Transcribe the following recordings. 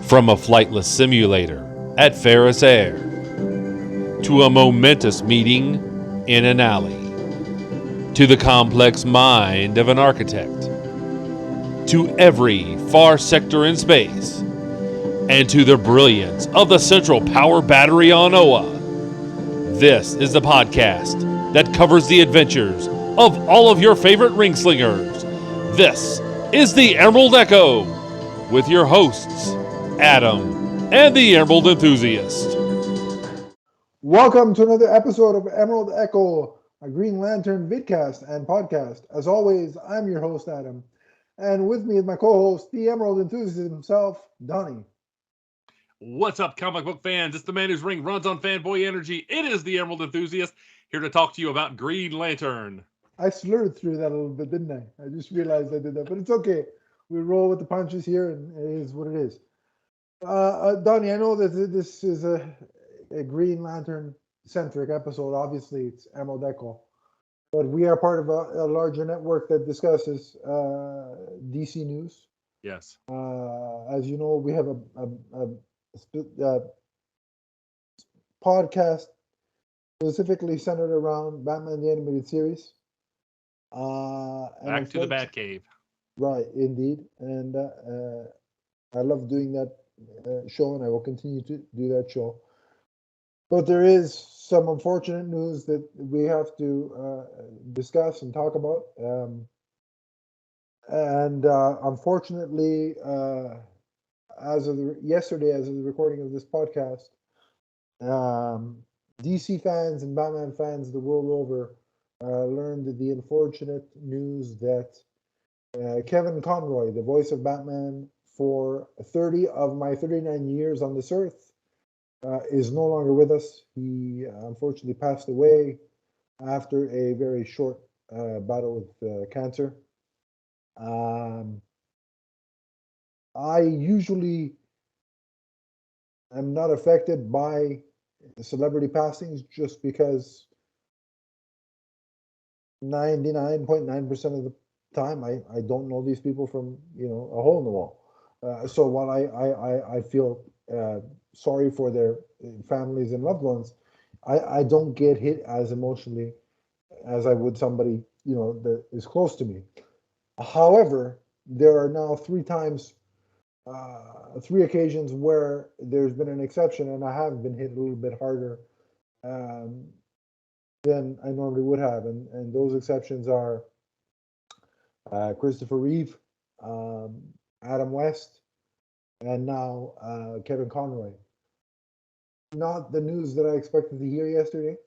From a flightless simulator at Ferris Air to a momentous meeting in an alley to the complex mind of an architect to every far sector in space and to the brilliance of the central power battery on Oa. This is the podcast that covers the adventures of all of your favorite ring slingers. This is the Emerald Echo with your hosts, Adam and the Emerald Enthusiast. Welcome to another episode of Emerald Echo, a Green Lantern vidcast and podcast. As always, I'm your host, Adam. And with me is my co-host, the Emerald Enthusiast himself, Donnie. What's up, comic book fans? It's the man whose ring runs on fanboy energy. It is the Emerald Enthusiast, here to talk to you about Green Lantern. I slurred through that a little bit, didn't I? I just realized I did that, but it's okay. We roll with the punches here, and it is what it is. Donnie, I know that this is a Green Lantern-centric episode. Obviously, it's Emerald Echo. But we are part of a larger network that discusses DC news. Yes. As you know, we have a podcast specifically centered around Batman the Animated Series. Back to the Batcave. Right, indeed. And I love doing that show, and I will continue to do that show. But there is some unfortunate news that we have to discuss and talk about. Unfortunately, as of yesterday, as of the recording of this podcast, DC fans and Batman fans the world over learned the unfortunate news that Kevin Conroy, the voice of Batman for 30 of my 39 years on this earth, is no longer with us. He unfortunately passed away after a very short battle with cancer. I usually am not affected by celebrity passings just because 99.9% of the time I don't know these people from a hole in the wall. So while I feel sorry for their families and loved ones, I don't get hit as emotionally as I would somebody that is close to me. However, there are now three occasions where there's been an exception, and I have been hit a little bit harder than I normally would have, and those exceptions are Christopher Reeve, Adam West, and now Kevin Conroy. Not the news that I expected to hear yesterday.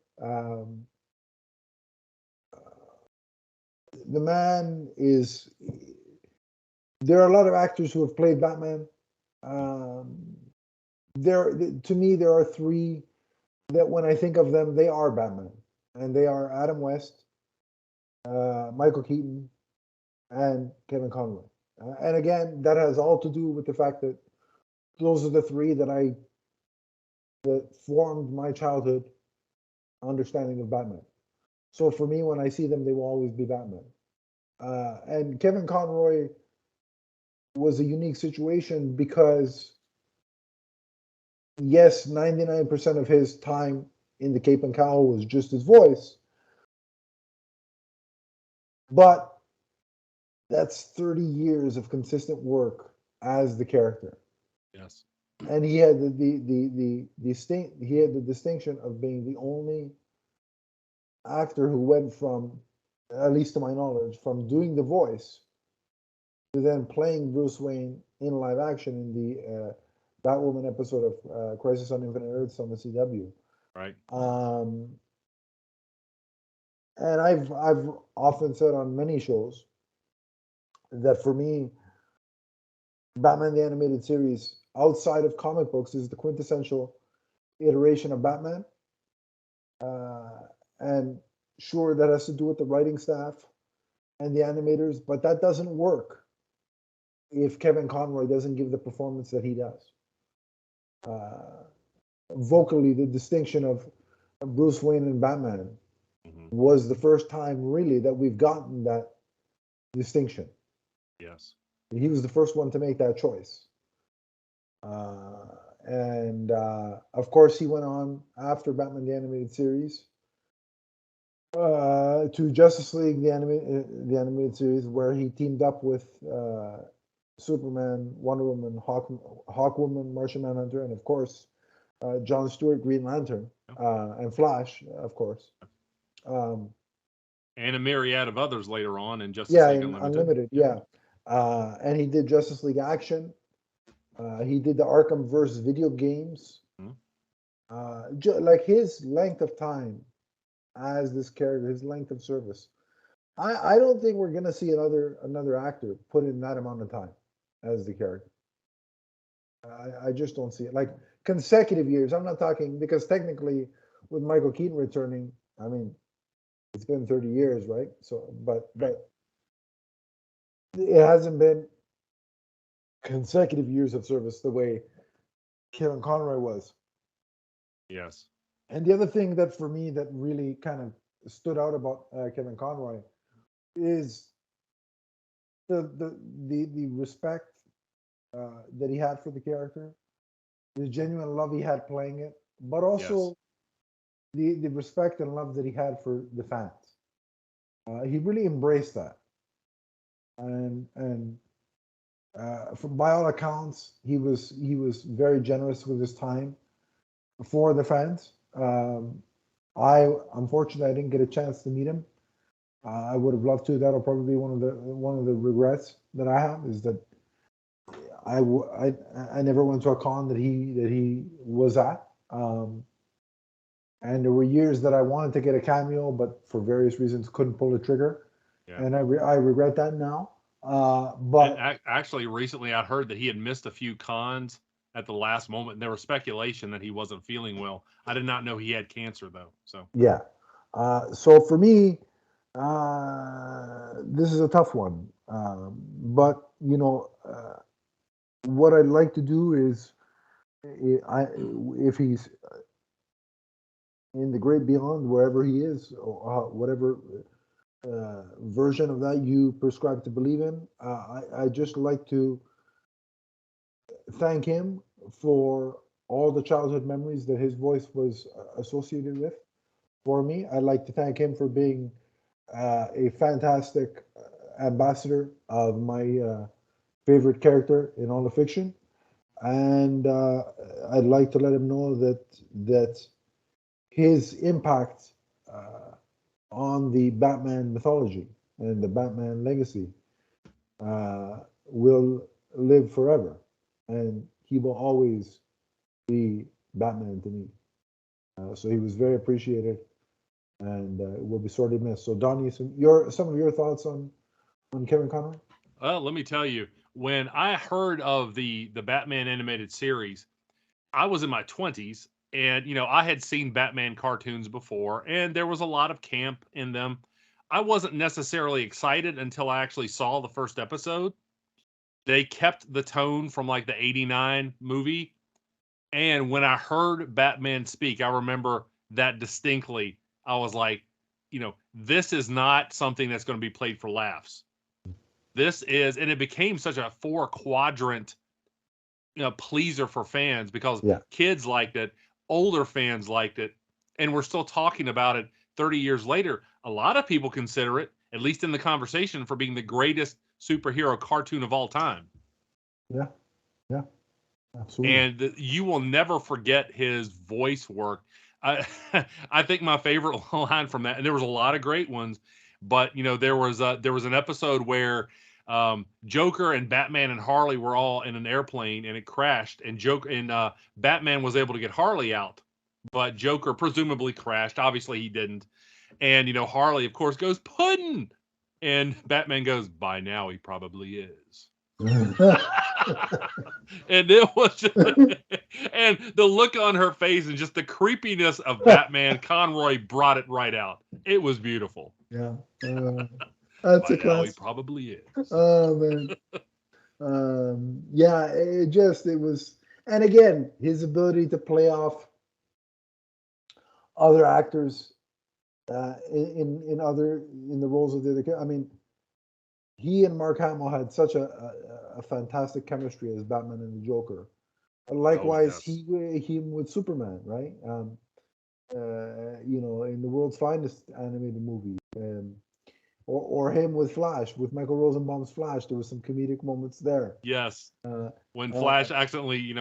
The man is. There are a lot of actors who have played Batman. To me, there are three that when I think of them, they are Batman, and they are Adam West, Michael Keaton, and Kevin Conroy. And again, that has all to do with the fact that those are the three that formed my childhood understanding of Batman. So for me, when I see them, they will always be Batman. And Kevin Conroy was a unique situation because, yes, 99% of his time in the Cape and Cowl was just his voice, but that's 30 years of consistent work as the character. Yes. And he had the distinction of being the only actor who went from, at least to my knowledge, from doing the voice to then playing Bruce Wayne in live action in the Batwoman episode of Crisis on Infinite Earths on the CW. Right. And I've often said on many shows that for me, Batman the Animated Series, outside of comic books, is the quintessential iteration of Batman. And sure, that has to do with the writing staff and the animators, but that doesn't work if Kevin Conroy doesn't give the performance that he does. Vocally, the distinction of Bruce Wayne and Batman was the first time really that we've gotten that distinction. Yes. He was the first one to make that choice. And of course, he went on after Batman the Animated Series to Justice League the animated series, where he teamed up with Superman, Wonder Woman, Hawkwoman, Martian Manhunter, and of course John Stewart, Green Lantern, and Flash, of course. Um, And a myriad of others later on in Justice yeah, League in Unlimited. Unlimited, yeah. And he did Justice League Action. He did the Arkham verse video games. Mhm. Like his length of time as this character, his length of service. I don't think we're gonna see another actor put in that amount of time as the character. I just don't see it. Like consecutive years. I'm not talking because technically with Michael Keaton returning, I mean, it's been 30 years, right? So, but it hasn't been consecutive years of service the way Kevin Conroy was. Yes. And the other thing that for me that really kind of stood out about Kevin Conroy is the respect that he had for the character, the genuine love he had playing it, but Yes. also the respect and love that he had for the fans. He really embraced that, and from by all accounts, he was very generous with his time for the fans. I unfortunately I didn't get a chance to meet him. I would have loved to. That'll probably be one of the regrets that I have is that I never went to a con that he was at. And there were years that I wanted to get a cameo, but for various reasons couldn't pull the trigger, Yeah. and I regret that now. And But actually, recently I heard that he had missed a few cons at the last moment. And there was speculation that he wasn't feeling well. I did not know he had cancer, though. So, yeah, so for me, this is a tough one. But what I'd like to do is, if he's in the great beyond, wherever he is, or whatever version of that you prescribe to believe in, I just like to thank him for all the childhood memories that his voice was associated with for me. I'd like to thank him for being a fantastic ambassador of my favorite character in all of fiction. And I'd like to let him know that his impact on the Batman mythology and the Batman legacy will live forever, and he will always be Batman to me. So he was very appreciated, and will be sorely missed. So Donnie, some of your thoughts on Kevin Conroy? well, let me tell you, when I heard of the Batman animated series, I was in my 20s, and I had seen Batman cartoons before, and there was a lot of camp in them. I wasn't necessarily excited until I actually saw the first episode. They kept the tone from like the 89 movie. And when I heard Batman speak, I remember that distinctly. I was like, this is not something that's going to be played for laughs. This is, and it became such a four quadrant, pleaser for fans because Yeah, kids liked it, older fans liked it, and we're still talking about it 30 years later. A lot of people consider it, at least in the conversation, for being the greatest superhero cartoon of all time. yeah, yeah, absolutely. And you will never forget his voice work. I, I think my favorite line from that, and there was a lot of great ones, but there was an episode where Joker and Batman and Harley were all in an airplane and it crashed, and Batman was able to get Harley out, but Joker presumably crashed. Obviously, he didn't, and Harley, of course, goes pudding, and Batman goes, by now he probably is. And it was just, and the look on her face and just the creepiness of Batman Conroy brought it right out. It was beautiful. Yeah, that's By a now he class. probably is. Oh man, yeah, it was, and again, his ability to play off other actors in the roles of the other. I mean, he and Mark Hamill had such a fantastic chemistry as Batman and the Joker. Likewise, yes. him with Superman, right? In the world's finest animated movie, or him with Flash, with Michael Rosenbaum's Flash. There were some comedic moments there. Yes. Uh, When uh, Flash accidentally,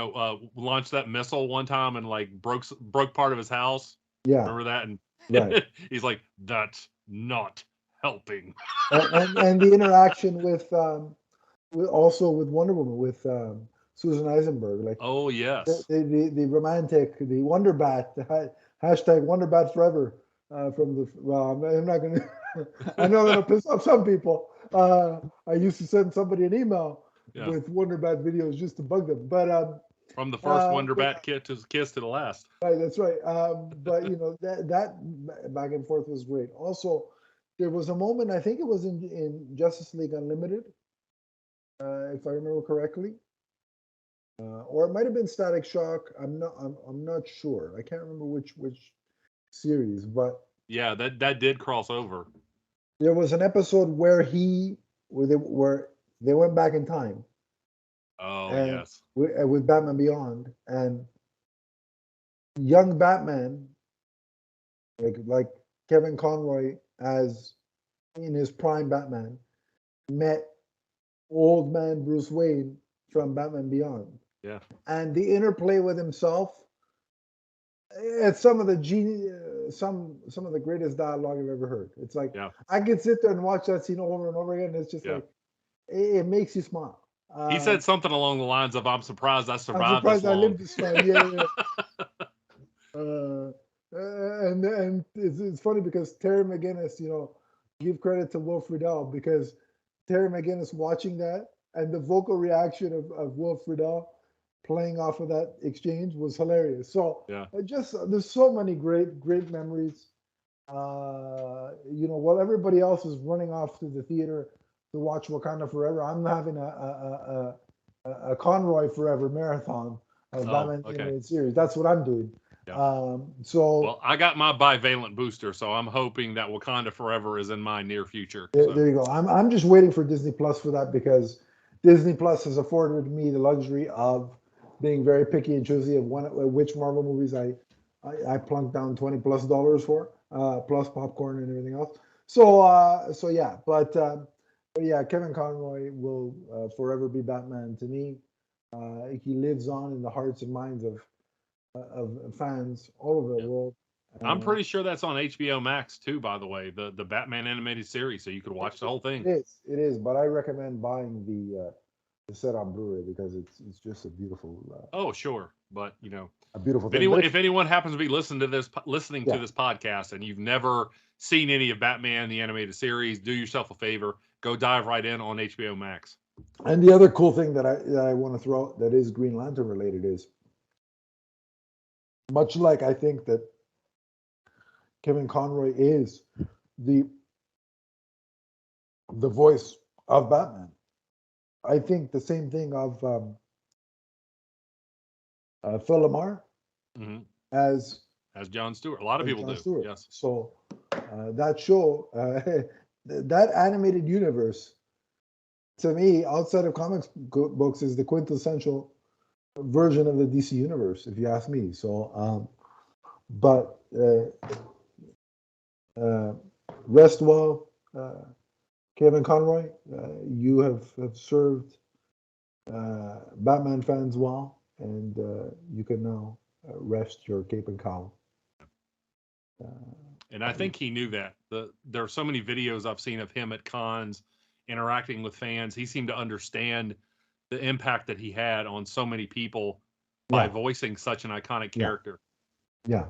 launched that missile one time and like broke part of his house. yeah, Remember that? And right. he's like, "That's not helping." And the interaction also with Wonder Woman with Susan Eisenberg, like Oh yes. the romantic, the Wonder Bat, hashtag Wonder Bat forever. From the well, I'm not gonna. I know that'll piss off some people. I used to send somebody an email Yeah. with Wonder Bat videos just to bug them, but From the first Wonder but Bat kiss to the last. right, that's right. But that back and forth was great. Also, there was a moment, I think it was in Justice League Unlimited, if I remember correctly, or it might have been Static Shock. I'm not sure. I can't remember which series, but Yeah, that did cross over. there was an episode where they went back in time Oh and yes. with Batman Beyond, and young Batman, like Kevin Conroy as in his prime Batman, met old man Bruce Wayne from Batman Beyond. Yeah. And the interplay with himself, it's some of the some of the greatest dialogue I've ever heard. It's like Yeah. I could sit there and watch that scene over and over again. And it's just Yeah. like it makes you smile. He said something along the lines of, "I'm surprised I I'm survived this surprised I long." lived this far. Yeah. And it's funny because Terry McGinnis, give credit to Will Friedle, because Terry McGinnis watching that and the vocal reaction of Will Friedle playing off of that exchange was hilarious. So Yeah. there's so many great memories. While everybody else is running off to the theater to watch Wakanda Forever, I'm having a Conroy Forever marathon of Oh, Batman the okay. Animated Series. That's what I'm doing. Yeah. So Well, I got my bivalent booster, so I'm hoping that Wakanda Forever is in my near future. there you go. I'm just waiting for Disney Plus for that, because Disney Plus has afforded me the luxury of being very picky and choosy of which Marvel movies I plunk down $20+ for, plus popcorn and everything else. So yeah, but yeah, Kevin Conroy will forever be Batman to me. He lives on in the hearts and minds of fans all over the Yeah. world. I'm pretty sure that's on HBO Max too, by the way, the Batman animated series, so you could watch the whole thing. It is, but I recommend buying the set on Blu-ray, because it's just a beautiful Oh, sure, but a beautiful if thing. But if anyone happens to be listening to this yeah, podcast and you've never seen any of Batman the animated series, do yourself a favor, go dive right in on HBO Max. and the other cool thing that I want to throw out that is Green Lantern related is, much like I think that Kevin Conroy is the voice of Batman, I think the same thing of Phil Lamar Hmm. as As John Stewart, a lot of people John do. Stewart. Yes. So that show, that animated universe, to me, outside of comics books, is the quintessential version of the DC universe, if you ask me. So, but rest well, Kevin Conroy. You have served Batman fans well, and you can now rest your cape and cowl. And I think he knew that. There are so many videos I've seen of him at cons interacting with fans. He seemed to understand the impact that he had on so many people by Yeah, voicing such an iconic yeah, character. yeah.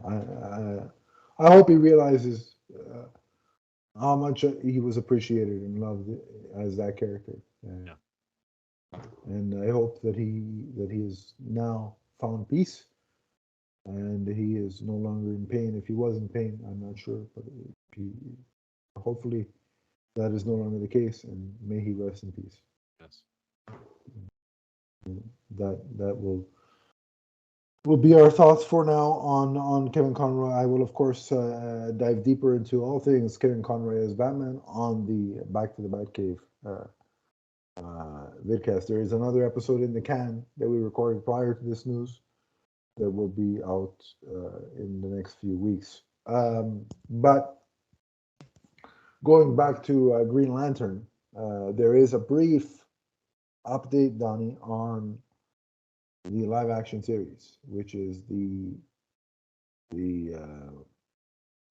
I hope he realizes how much he was appreciated and loved as that character. Yeah. And I hope that he has now found peace, and he is no longer in pain. If he was in pain, I'm not sure, but hopefully that is no longer the case, and may he rest in peace. Yes. That will be our thoughts for now on Kevin Conroy. I will, of course, dive deeper into all things Kevin Conroy as Batman on the Back to the Batcave vidcast. There is another episode in the can that we recorded prior to this news that will be out in the next few weeks. But going back to Green Lantern, there is a brief update, Donnie, on the live action series, which is the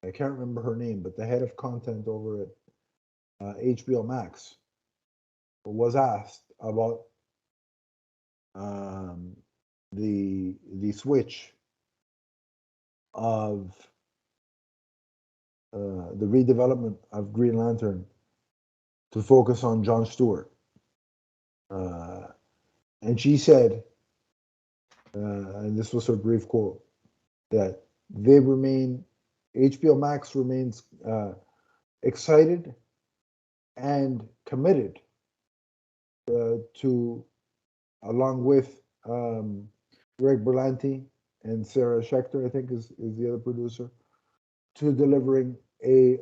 I can't remember her name, but the head of content over at HBO Max was asked about the switch of the redevelopment of Green Lantern to focus on John Stewart, and she said, and this was her brief quote, that HBO Max remains excited and committed to, along with Greg Berlanti and Sarah Schechter, I think is the other producer, to delivering a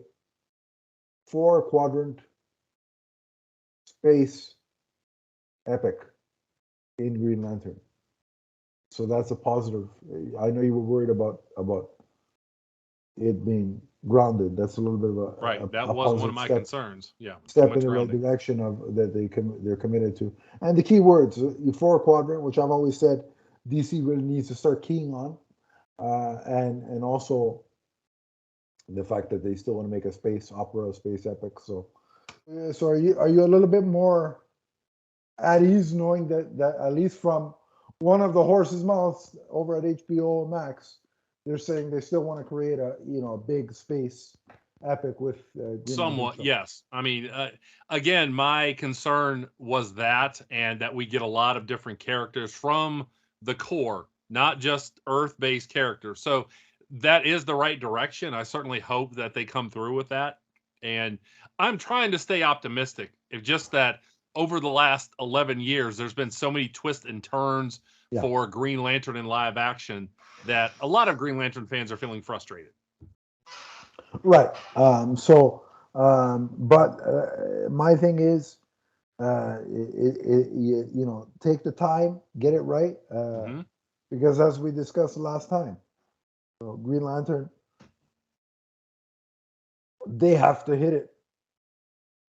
4-quadrant space epic in Green Lantern. So that's a positive. I know you were worried about it being grounded. That's a little bit of a Right. That a was one positive of my step, concerns. Yeah. Too step much in the right grounding. direction of that they're committed to. And the key words, 4-quadrant, which I've always said DC really needs to start keying on, and also the fact that they still want to make a space opera, space epic. So are you a little bit more at ease knowing that at least from one of the horse's mouths over at HBO Max, they're saying they still want to create a big space epic with Green Somewhat, Lantern. yes. I mean, again, my concern was that, and that we get a lot of different characters from the core, not just Earth-based characters. So that is the right direction. I certainly hope that they come through with that. And I'm trying to stay optimistic. It's just that over the last 11 years, there's been so many twists and turns Yeah. for Green Lantern in live action that a lot of Green Lantern fans are feeling frustrated. Right. But my thing is, take the time, get it right, because as we discussed last time, Green Lantern, they have to hit it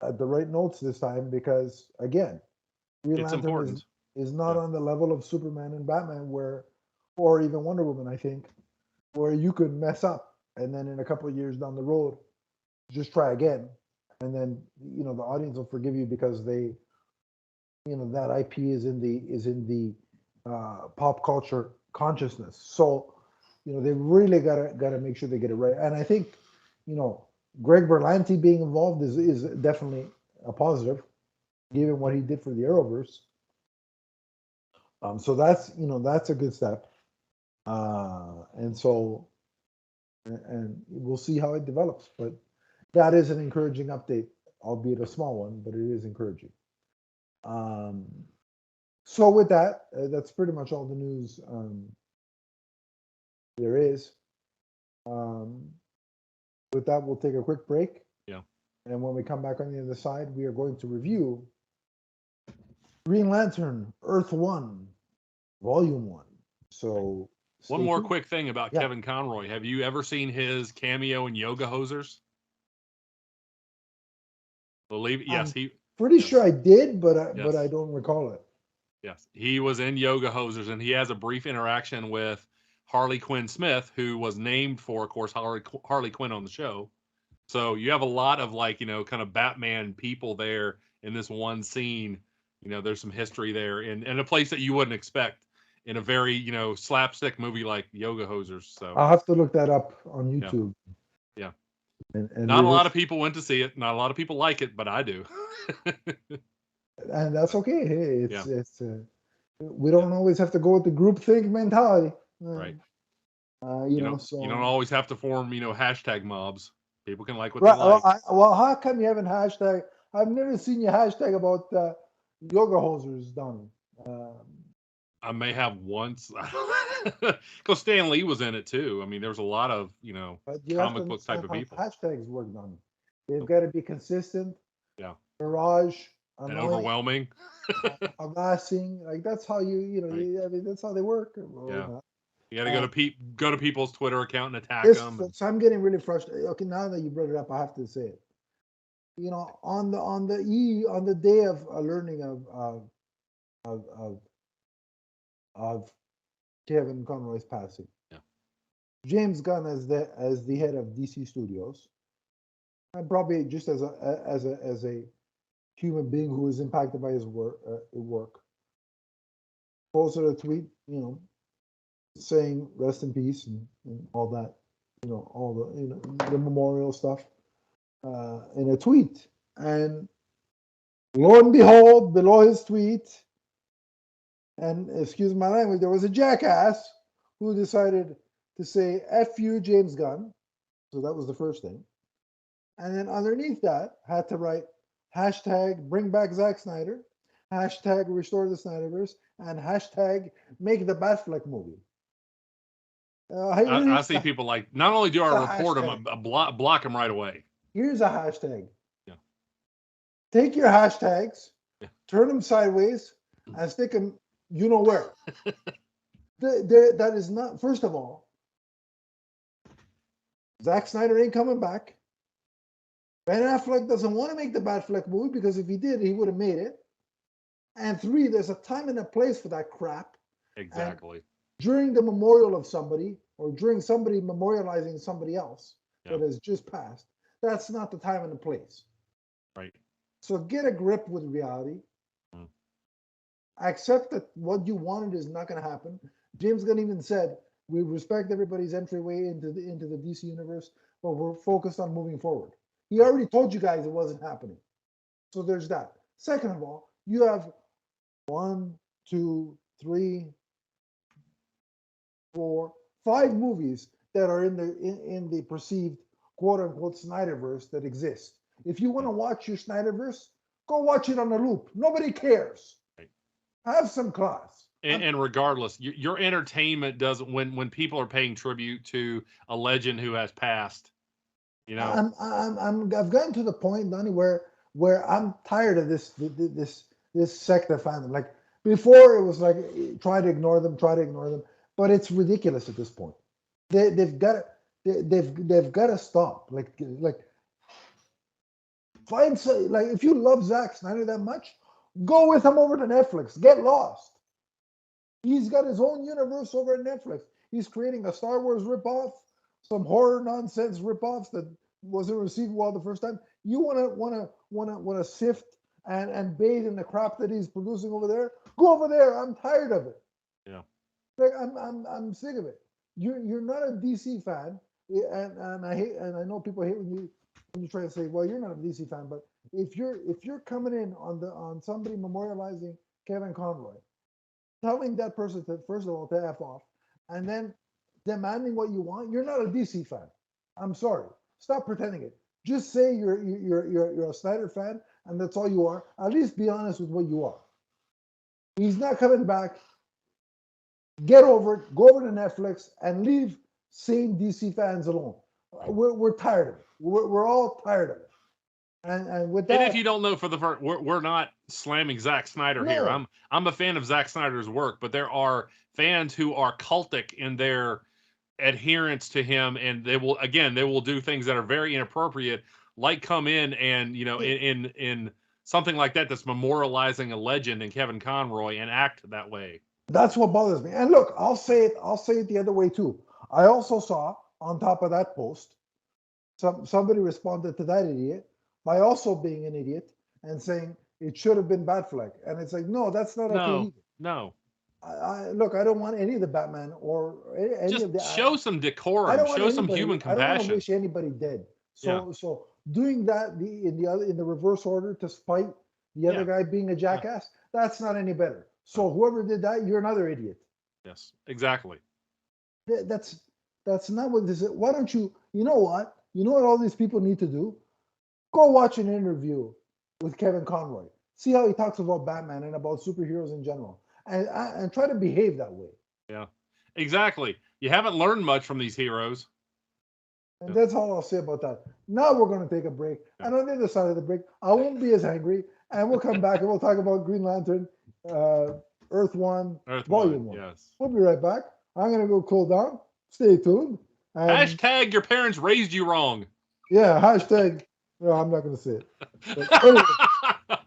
at the right notes this time because again, Green It's Lantern important. is not on the level of Superman and Batman or even Wonder Woman, I think, where you could mess up and then in a couple of years down the road, just try again, and then the audience will forgive you because they, that IP is in the pop culture consciousness. So, they really gotta make sure they get it right. And I think, Greg Berlanti being involved is definitely a positive, given what he did for the Arrowverse. So that's a good step. And we'll see how it develops. But that is an encouraging update, albeit a small one, but it is encouraging. So with that, that's pretty much all the news there is. With that, we'll take a quick break. Yeah. And when we come back on the other side, we are going to review Green Lantern Earth 1, Volume 1. So one more tuned. quick thing about Kevin Conroy. Have you ever seen his cameo in Yoga Hosers? Yes, pretty sure I did, but I don't recall it. Yes, he was in Yoga Hosers, and he has a brief interaction with Harley Quinn Smith, who was named for, of course, Harley Quinn on the show. So you have a lot of kind of Batman people there in this one scene. There's some history there in a place that you wouldn't expect in a very, slapstick movie like Yoga Hosers. So I'll have to look that up on YouTube. Yeah. And not a lot of people went to see it. Not a lot of people like it, but I do. And that's okay. Hey, it's we don't always have to go with the groupthink mentality. Right. You don't always have to form, hashtag mobs. People can like what they like. Well, how come you haven't hashtag? I've never seen you hashtag about Yoga Hosers, Donnie. I may have once, because Stan Lee was in it too. I mean, there's a lot of comic book type of people. Hashtags work, Donnie. They've got to be consistent. Yeah. Mirage, And annoying, overwhelming. harassing. Like that's how Right. I mean, that's how they work. Or Yeah. not. You got to go Uh, to go to people's Twitter account and attack them. so I'm getting really frustrated. Okay, now that you brought it up, I have to say it. On the day of learning of of of Kevin Conroy's passing, Yeah. James Gunn as the head of DC Studios, and probably just as a human being who is impacted by his work, posted a tweet, saying rest in peace and all that, all the memorial stuff in a tweet, and lo and behold, below his tweet, and excuse my language, there was a jackass who decided to say "F you, James Gunn." So that was the first thing. And then underneath that, had to write hashtag bring back Zack Snyder, hashtag restore the Snyderverse, and hashtag make the Batfleck movie. I see people like, not only do I report them, hashtag. I block them right away. Here's a hashtag. Yeah. Take your hashtags, Yeah. turn them sideways, and stick them you know where. That is not, first of all, Zack Snyder ain't coming back. Ben Affleck doesn't want to make the Batfleck movie because if he did, he would have made it. And three, there's a time and a place for that crap. Exactly. And during the memorial of somebody, or during somebody memorializing somebody else that has just passed, that's not the time and the place. Right. So get a grip with reality. Accept that what you wanted is not going to happen. James Gunn even said, we respect everybody's entryway into the DC universe, but we're focused on moving forward. He already told you guys it wasn't happening. So there's that. Second of all, you have 1, 2, 3, 4, 5 movies that are in the perceived quote unquote Snyderverse that exist. If you want to watch your Snyderverse, go watch it on a loop. Nobody cares. Right. Have some class. And regardless, your entertainment doesn't, when people are paying tribute to a legend who has passed, I've gotten to the point, Donnie, where I'm tired of this sect of fandom. Like before, it was like try to ignore them, but it's ridiculous at this point. They've got to stop. Like find like if you love Zack Snyder that much, go with him over to Netflix. Get lost. He's got his own universe over at Netflix. He's creating a Star Wars ripoff, some horror nonsense ripoffs that wasn't received well the first time. You wanna sift and bathe in the crap that he's producing over there? Go over there. I'm tired of it. Yeah. Like I'm sick of it. You're not a DC fan, and I hate, and I know people hate when you try to say, well, you're not a DC fan, but if you're coming in on somebody memorializing Kevin Conroy, telling that person to first of all to F off, and then demanding what you want, you're not a DC fan. I'm sorry. Stop pretending it. Just say you're a Snyder fan, and that's all you are. At least be honest with what you are. He's not coming back. Get over it. Go over to Netflix and leave sane DC fans alone. We're tired of it. We're all tired of it. And with that, and if you don't know, for the first, we're not slamming Zack Snyder here. I'm a fan of Zack Snyder's work, but there are fans who are cultic in their adherence to him, and they will do things that are very inappropriate, like come in and in something like that's memorializing a legend in Kevin Conroy and act that way. That's what bothers me. And look, I'll say it the other way too. I also saw on top of that post, somebody responded to that idiot by also being an idiot and saying it should have been Batfleck. And it's like, no, that's not okay either. No. Look, I don't want any of the Batman or any just of the. Show some decorum. Show some human compassion. I don't want to wish anybody dead. So doing that in the reverse order to spite the other guy being a jackass, that's not any better. So whoever did that, you're another idiot. Yes, exactly. That's not what this is. Why don't you? You know what? You know what all these people need to do? Go watch an interview with Kevin Conroy. See how he talks about Batman and about superheroes in general, and try to behave that way. Yeah, exactly. You haven't learned much from these heroes. And that's all I'll say about that. Now we're going to take a break. And on the other side of the break, I won't be as angry, And we'll come back and we'll talk about Green Lantern, Earth 1, Earth Volume 1. yes. We'll be right back. I'm going to go cool down. Stay tuned. And Hashtag your parents raised you wrong. yeah, hashtag. No, I'm not going to say it. But anyway,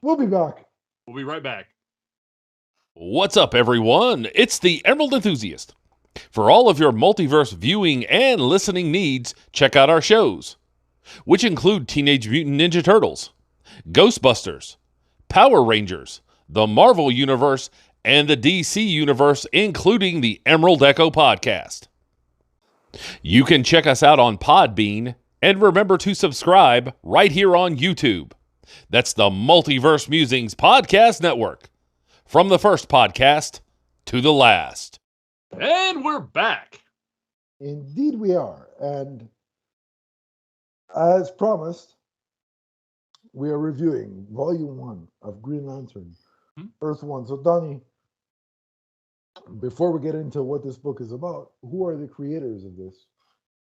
we'll be back. We'll be right back. What's up, everyone? It's the Emerald Enthusiast. For all of your multiverse viewing and listening needs, check out our shows, which include Teenage Mutant Ninja Turtles, Ghostbusters, Power Rangers, the Marvel Universe, and the DC Universe, including the Emerald Echo podcast. You can check us out on Podbean, and remember to subscribe right here on YouTube. That's the Multiverse Musings Podcast Network. From the first podcast to the last. And we're back. Indeed, we are. And as promised, we are reviewing Volume 1 of Green Lantern, Earth 1. So, Donnie, before we get into what this book is about, who are the creators of this?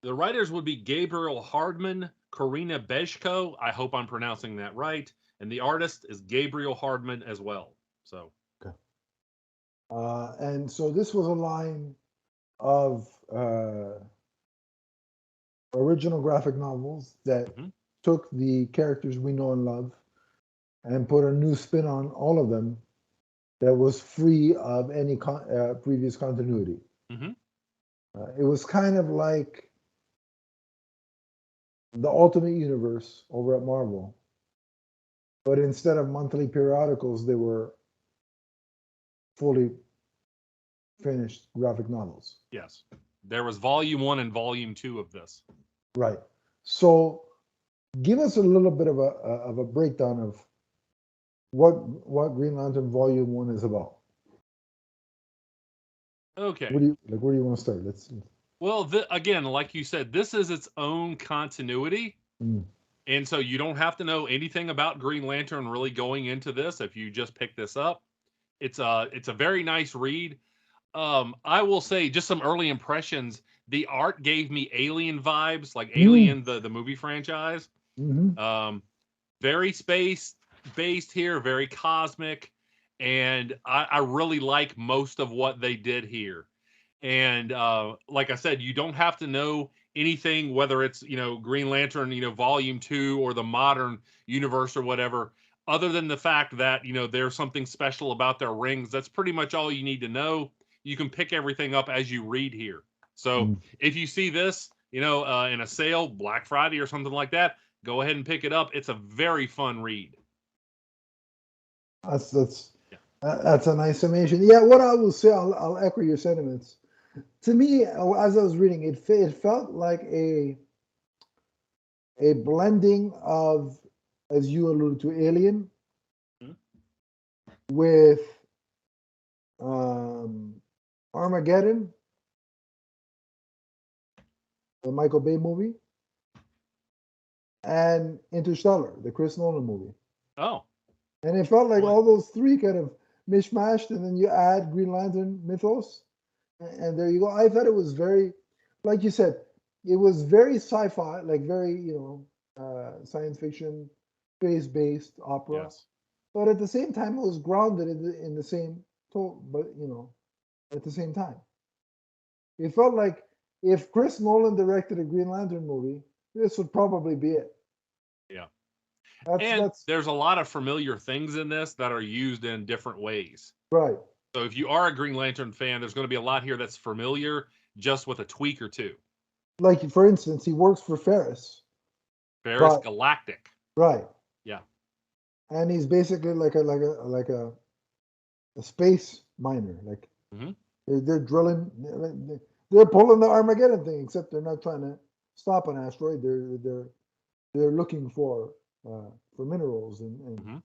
The writers would be Gabriel Hardman, Karina Bejko. I hope I'm pronouncing that right. And the artist is Gabriel Hardman as well. So, okay. And so this was a line of original graphic novels that took the characters we know and love and put a new spin on all of them that was free of any previous continuity. It was kind of like the Ultimate Universe over at Marvel, but instead of monthly periodicals, they were fully finished graphic novels. yes. There was Volume 1 and Volume 2 of this. Right. So give us a little bit of a breakdown of what Green Lantern Volume 1 is about. Okay. Where do you want to start? Let's. Well, again, like you said, this is its own continuity. And so you don't have to know anything about Green Lantern really going into this if you just pick this up. It's a very nice read. I will say just some early impressions. The art gave me Alien vibes, like Alien, the movie franchise. Very space-based here, very cosmic. And I really like most of what they did here. And like I said, you don't have to know anything, whether it's, Green Lantern, Volume 2 or the modern universe or whatever, other than the fact that, there's something special about their rings. That's pretty much all you need to know. You can pick everything up as you read here. So if you see this, in a sale, Black Friday or something like that, go ahead and pick it up. It's a very fun read. That's a nice summation. Yeah, what I will say, I'll echo your sentiments. To me, as I was reading, it felt like a blending of, as you alluded to, Alien with Armageddon, the Michael Bay movie, and Interstellar, the Chris Nolan movie. Oh. And it felt like all those three kind of mishmashed, and then you add Green Lantern mythos, and there you go. I thought it was very, like you said, it was very sci-fi, like very, science fiction, space-based opera. Yes. But at the same time, it was grounded in the same tone, but, at the same time. It felt like if Chris Nolan directed a Green Lantern movie, this would probably be it. Yeah. That's there's a lot of familiar things in this that are used in different ways. right. So if you are a Green Lantern fan, there's going to be a lot here that's familiar, just with a tweak or two. Like, for instance, he works for Ferris. Ferris Galactic. Right. Yeah. And he's basically like a space miner. Like they're drilling, they're pulling the Armageddon thing, except they're not trying to stop an asteroid. They're looking for minerals and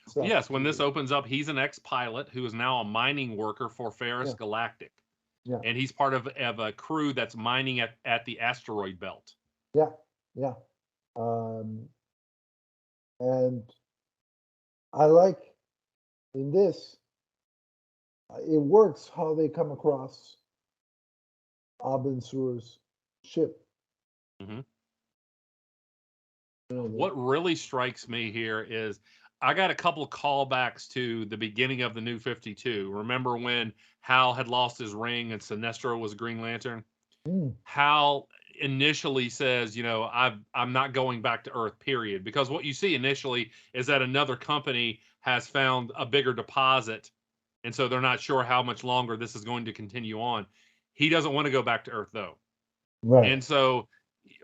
stuff. Yes, when this opens up, he's an ex-pilot who is now a mining worker for Ferris Galactic. Yeah. And he's part of a crew that's mining at the asteroid belt. Yeah, yeah. And I like in this, it works how they come across Abin Sur's ship. What really strikes me here is I got a couple of callbacks to the beginning of the New 52. Remember when Hal had lost his ring and Sinestro was Green Lantern? Mm. Hal initially says, I'm not going back to Earth, period. Because what you see initially is that another company has found a bigger deposit, and so they're not sure how much longer this is going to continue on. He doesn't want to go back to Earth, though. Right. And so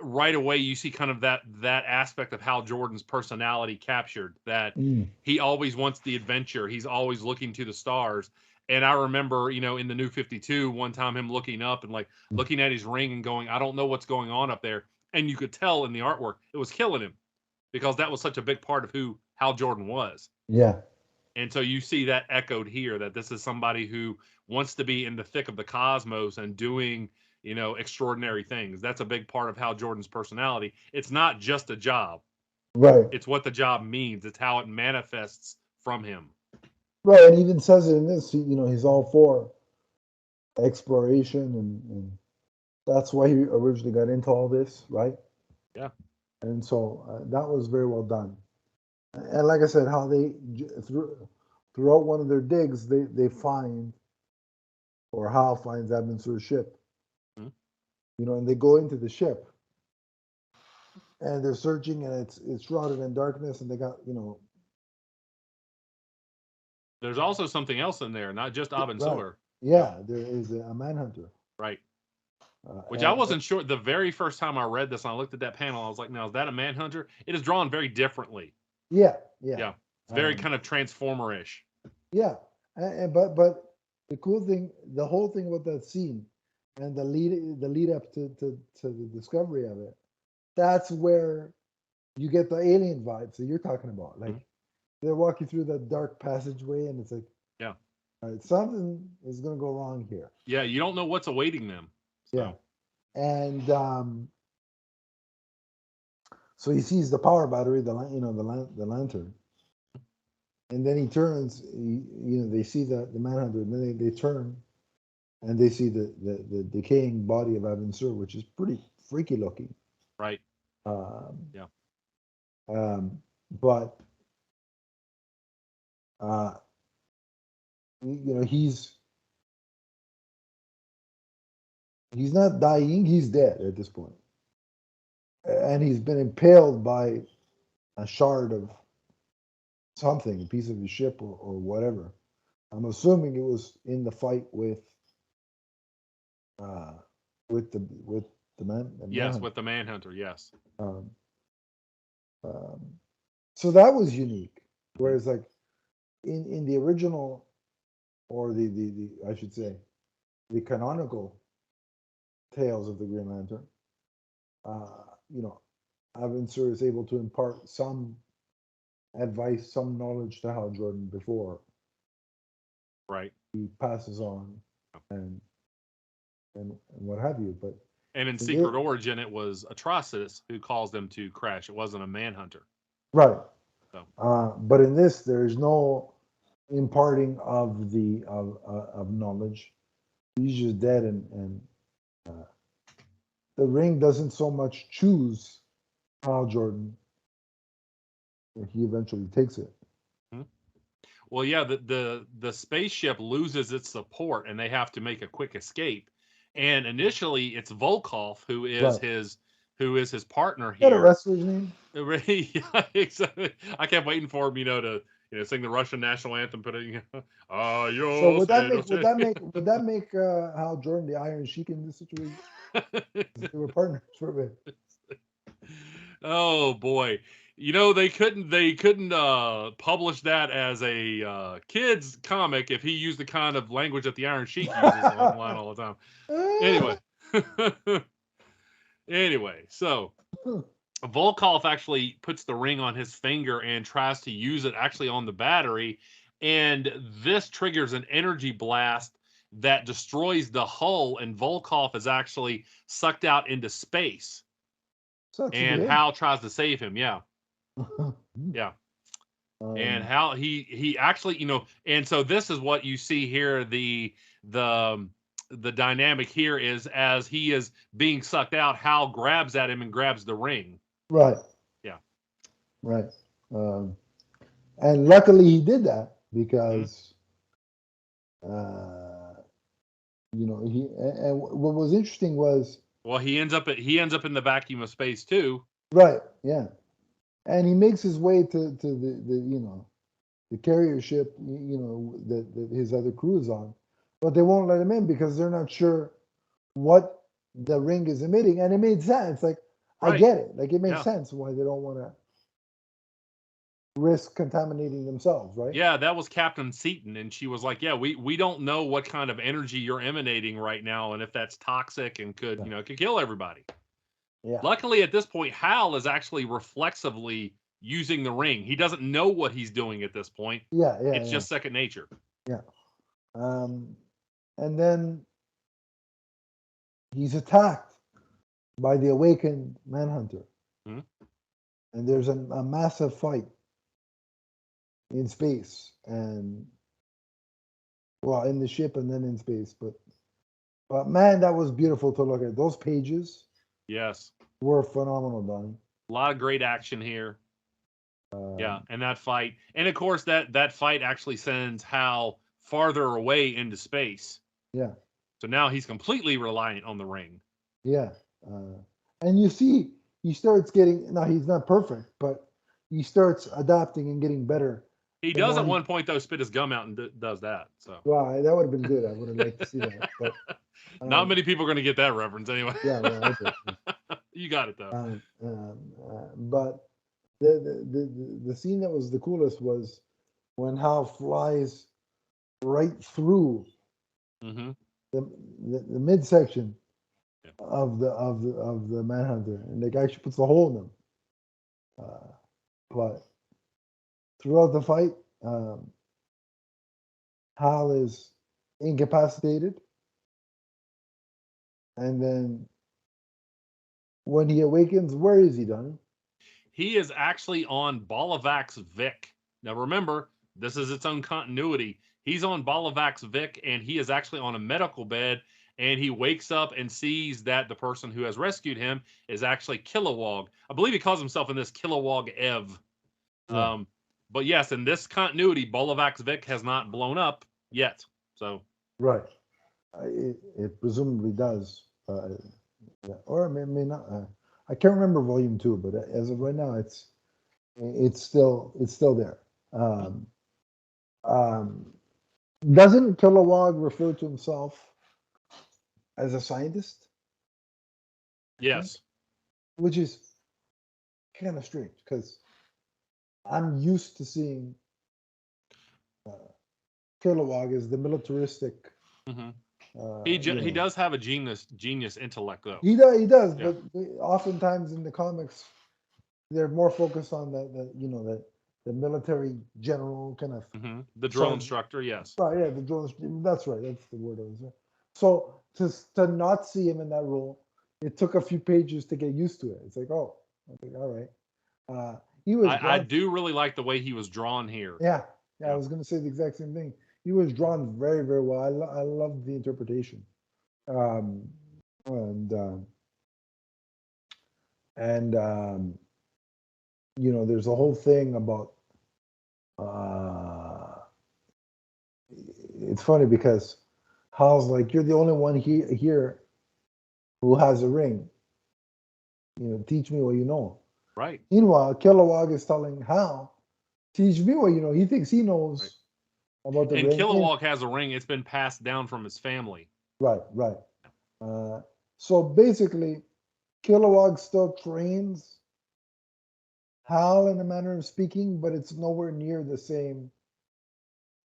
right away you see kind of that aspect of Hal Jordan's personality captured, that he always wants the adventure. He's always looking to the stars. And I remember, in the New 52, one time him looking up and like looking at his ring and going, I don't know what's going on up there. And you could tell in the artwork it was killing him, because that was such a big part of who Hal Jordan was. Yeah. And so you see that echoed here, that this is somebody who wants to be in the thick of the cosmos and doing, extraordinary things. That's a big part of Hal Jordan's personality. It's not just a job. Right. It's what the job means. It's how it manifests from him. Right. And he even says it in this, he's all for exploration, and that's why he originally got into all this, right? Yeah. And so that was very well done. And like I said, how they throughout one of their digs, they find, or Hal finds Abin Sur's ship. Mm-hmm. And they go into the ship, and they're searching, and it's shrouded in darkness, and they got There's also something else in there, not just Abin Sur. Right. Yeah, there is a manhunter. Right. Which I wasn't sure. The very first time I read this and I looked at that panel, I was like, now, is that a manhunter? It is drawn very differently. Yeah. Yeah. It's very kind of Transformer-ish. Yeah. But the cool thing, the whole thing about that scene and the lead up to the discovery of it, that's where you get the alien vibes that you're talking about. Like they're walking through that dark passageway, and it's like, yeah, all right, something is going to go wrong here. Yeah, you don't know what's awaiting them. So. Yeah. And so he sees the power battery, the lantern, and then he turns. They see the manhunter, and then they turn, and they see the decaying body of Abin Sur, which is pretty freaky looking. Right. Yeah. But he's not dying. He's dead at this point, and he's been impaled by a shard of something, a piece of the ship or whatever. I'm assuming it was in the fight with the man. Yes, with the manhunter. Yes. So that was unique. Whereas, like in the original, or the I should say, the canonical tales of the Green Lantern, Abin Sur is able to impart some advice, some knowledge to Hal Jordan before right he passes on, and what have you. But in Secret Origin, it was Atrocitus who calls them to crash. It wasn't a manhunter. Right. So. But in this, there is no imparting of of knowledge. He's just dead, and the ring doesn't so much choose Hal Jordan. He eventually takes it. Well, yeah, the spaceship loses its support, and they have to make a quick escape. And initially, it's Volkov who is his partner here. Is that a wrestler's name? Yeah, exactly. I kept waiting for him, to sing the Russian national anthem. Putting, so would that make Hal Jordan the Iron Sheik in this situation? They were partners for a bit. Oh boy. They couldn't publish that as a kids comic if he used the kind of language that the Iron Sheik uses online all the time. Anyway, so Volkov actually puts the ring on his finger and tries to use it actually on the battery, and this triggers an energy blast that destroys the hull, and Volkov is actually sucked out into space. And Hal tries to save him. Yeah. Yeah. And Hal, he actually, and so this is what you see here. The dynamic here is, as he is being sucked out, Hal grabs at him and grabs the ring. Right. Yeah. Right. And luckily he did that because, and what was interesting was, Well, he ends up in the vacuum of space too. right, yeah. And he makes his way to the carrier ship, that his other crew is on, but they won't let him in because they're not sure what the ring is emitting. And it made sense. Like, I Right. get it. Like, it makes Yeah. sense why they don't want to risk contaminating themselves, right? Yeah, that was Captain Seaton, and she was like, "Yeah, we don't know what kind of energy you're emanating right now, and if that's toxic and could could kill everybody." Yeah. Luckily, at this point, Hal is actually reflexively using the ring. He doesn't know what he's doing at this point. Yeah. It's just second nature. Yeah. And then he's attacked by the awakened Manhunter. Mhm. And there's a massive fight in space, and well, in the ship and then in space. But man, that was beautiful to look at. Those pages Yes, were phenomenal, Donnie. a lot of great action here. Yeah, Um, and that fight, and of course that fight actually sends Hal farther away into space. yeah, So now he's completely reliant on the ring. yeah. And you see, he starts getting. Now he's not perfect, but he starts adapting and getting better. He The does more at one point though spit his gum out and does that. So well, that would have been good. I would have liked to see that, but not many people are going to get that reference anyway. yeah, well, I did. You got it though. But the scene that was the coolest was when Hal flies right through Mm-hmm. the midsection Yeah. of the Manhunter, and the guy actually puts the hole in him. But throughout the fight, Hal is incapacitated, and then when he awakens, where is he, Donnie? He is actually on Balavax Vic. Now remember, this is its own continuity. He's on Balavax Vic, and he is actually on a medical bed, and he wakes up and sees that the person who has rescued him is actually Kilowog. I believe he calls himself in this Kilowog Ev. Yeah. But yes, in this continuity, Balavax Vic has not blown up yet. So Right. It presumably does, yeah. Or it may not. I can't remember volume 2, but as of right now, it's still there. Um, um, doesn't Kilowog refer to himself as a scientist? I think, yes. which is kind of strange because I'm used to seeing uh, Kilowog as the militaristic. Mm-hmm. Uh, He does have a genius intellect though. He does, Yeah. but oftentimes in the comics, they're more focused on the military general kind of. Mm-hmm. The drill instructor, yes. Right, yeah, the drill. That's right. That's the word I was saying. So to not see him in that role, it took a few pages to get used to it. It's like, oh, I think, all right. He was I drawn. do really like the way he was drawn here. Yeah, I Yeah. was going to say the exact same thing. He was drawn very, very well. I loved the interpretation. Um, and and there's a whole thing about. It's funny because Hal's like, you're the only one here who has a ring. Teach me what you know. Right. Meanwhile, Kilowog is telling Hal, teach me what you know. He thinks he knows about the And ring. Kilowog has a ring. It's been passed down from his family. Right. So basically, Kilowog still trains Hal in a manner of speaking, but it's nowhere near the same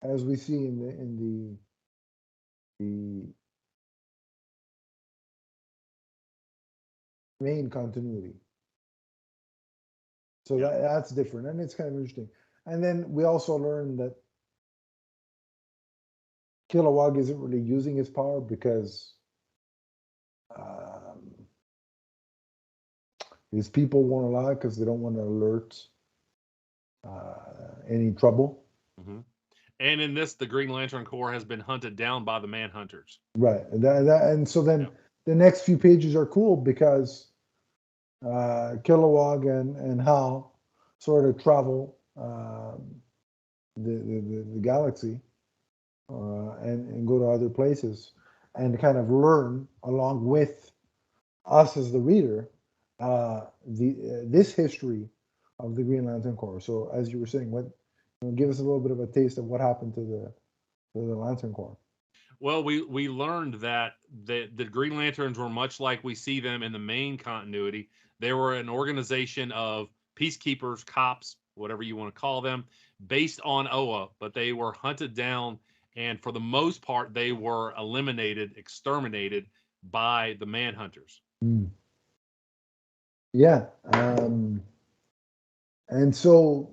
as we see in the main continuity. So that's different, and it's kind of interesting. And then we also learned that Kilowog isn't really using his power because his people won't allow it because they don't want to alert any trouble. Mm-hmm. And in this, the Green Lantern Corps has been hunted down by the Manhunters. Right, and so then the next few pages are cool because Kilowog and Hal sort of travel the galaxy, and go to other places and kind of learn along with us as the reader this history of the Green Lantern Corps. So as you were saying, give us a little bit of a taste of what happened to the Lantern Corps. Well, we learned that the Green Lanterns were much like we see them in the main continuity. They were an organization of peacekeepers, cops, whatever you want to call them, based on Oa, but they were hunted down, and for the most part, they were eliminated, exterminated by the Manhunters. Mm. Yeah, and so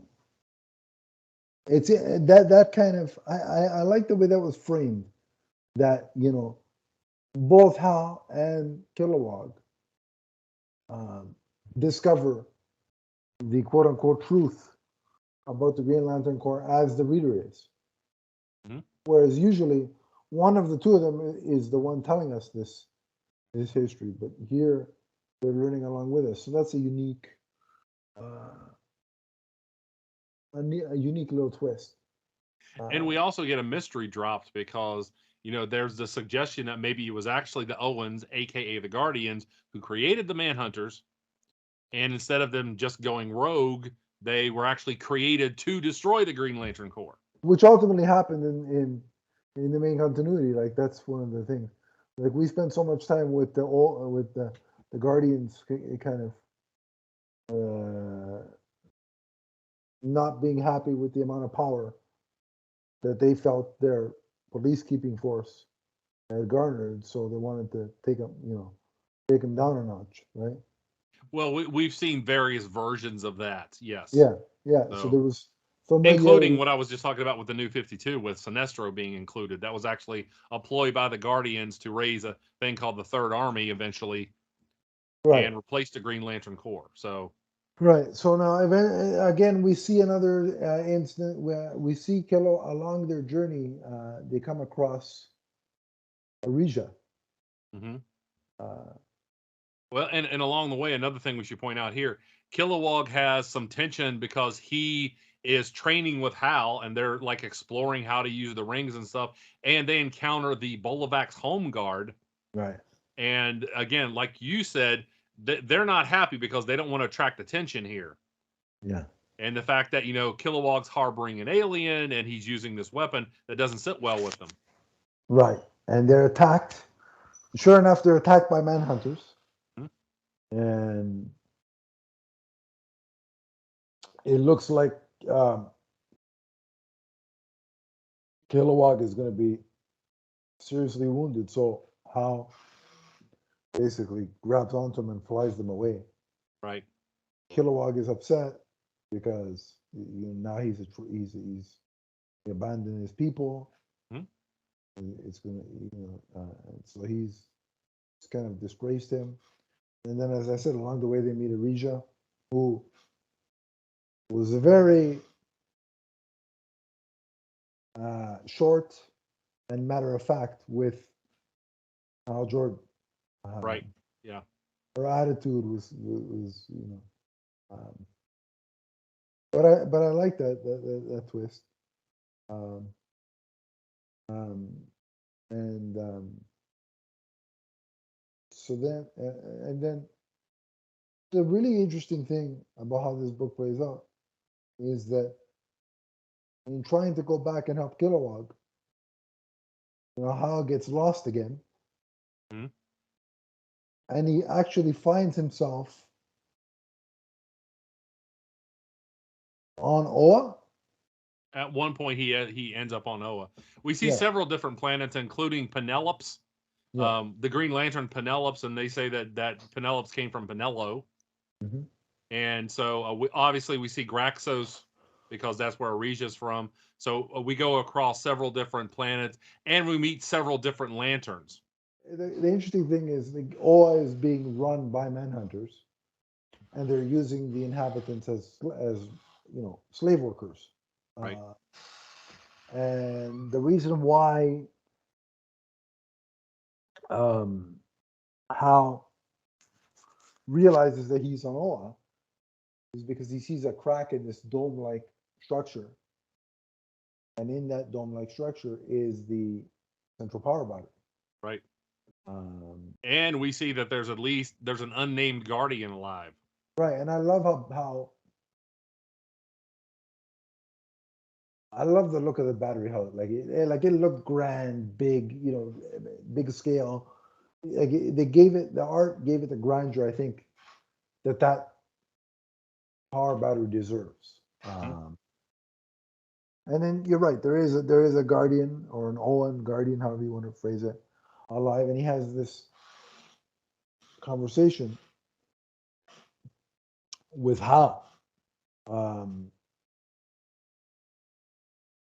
it's that kind of I like the way that was framed. That both Hal and Kilowog discover the quote unquote truth about the Green Lantern Corps as the reader is. Mm-hmm. Whereas usually one of the two of them is the one telling us this history, but here they're learning along with us. So that's a unique little twist. And we also get a mystery dropped because, there's the suggestion that maybe it was actually the Owens, aka the Guardians, who created the Manhunters. And instead of them just going rogue, they were actually created to destroy the Green Lantern Corps. Which ultimately happened in the main continuity. Like that's one of the things. Like we spent so much time with the Guardians kind of not being happy with the amount of power that they felt their police keeping force had garnered, so they wanted to take them down a notch, right? Well, we've seen various versions of that, yes. Yeah. So there was including what I was just talking about with the New 52, with Sinestro being included. That was actually a ploy by the Guardians to raise a thing called the Third Army eventually, right, and replace the Green Lantern Corps. So right. So now again, we see another incident where we see Kilo along their journey. They come across Arisia. mm-hmm. Uh, Well, and along the way, another thing we should point out here, Kilowog has some tension because he is training with Hal, and they're like exploring how to use the rings and stuff, and they encounter the Bolavax home guard. right. And again, like you said, they're not happy because they don't want to attract attention here. Yeah. And the fact that, Kilowog's harboring an alien and he's using this weapon, that doesn't sit well with them. Right. And they're attacked. Sure enough, they're attacked by manhunters. Mm-hmm. And it looks like Kilowog is going to be seriously wounded. So Hal basically grabs onto him and flies them away. Right. Kilowog is upset because now he abandoned his people. Mm-hmm. It's gonna so he's kind of disgraced him. And then, as I said, along the way they meet Arisia, who was a very short and matter of fact with Hal Jordan. Right. Yeah. Her attitude was but I like that twist. So then and then the really interesting thing about how this book plays out is that in trying to go back and help Kilowog, Hal gets lost again. Mm-hmm. And he actually finds himself on Oa. At one point, he ends up on Oa. We see several different planets, including Penelopes, the Green Lantern Penelopes, and they say that Penelopes came from Penelo. Mm-hmm. And so obviously we see Graxos because that's where Arisia's from. So we go across several different planets, and we meet several different lanterns. The interesting thing is the Oa is being run by manhunters, and they're using the inhabitants as slave workers. Right. And the reason why Hal realizes that he's on Oa is because he sees a crack in this dome-like structure, and in that dome-like structure is the central power battery. Right. Um, And we see that there's an unnamed guardian alive. right, and I love how I love the look of the battery. How it looked grand, big, big scale. Like the art gave it the grandeur. I think that power battery deserves. And then you're right. There is a guardian or an Owen guardian, however you want to phrase it, alive, and he has this conversation with Hal.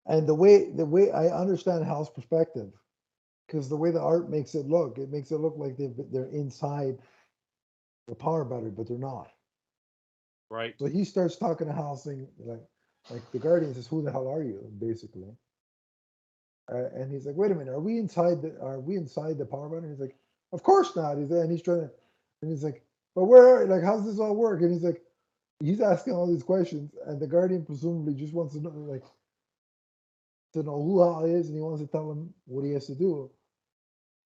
And the way I understand Hal's perspective, because the way the art makes it look like they're inside the power battery, but they're not. Right. So he starts talking to Hal, saying like the Guardian says, "Who the hell are you?" Basically, and he's like, "Wait a minute, are we inside the power battery?" He's like, "Of course not." He's trying to, and he's like, "But where? Like, how's this all work?" And he's asking all these questions, and the Guardian presumably just wants to know who Hal is, and he wants to tell him what he has to do.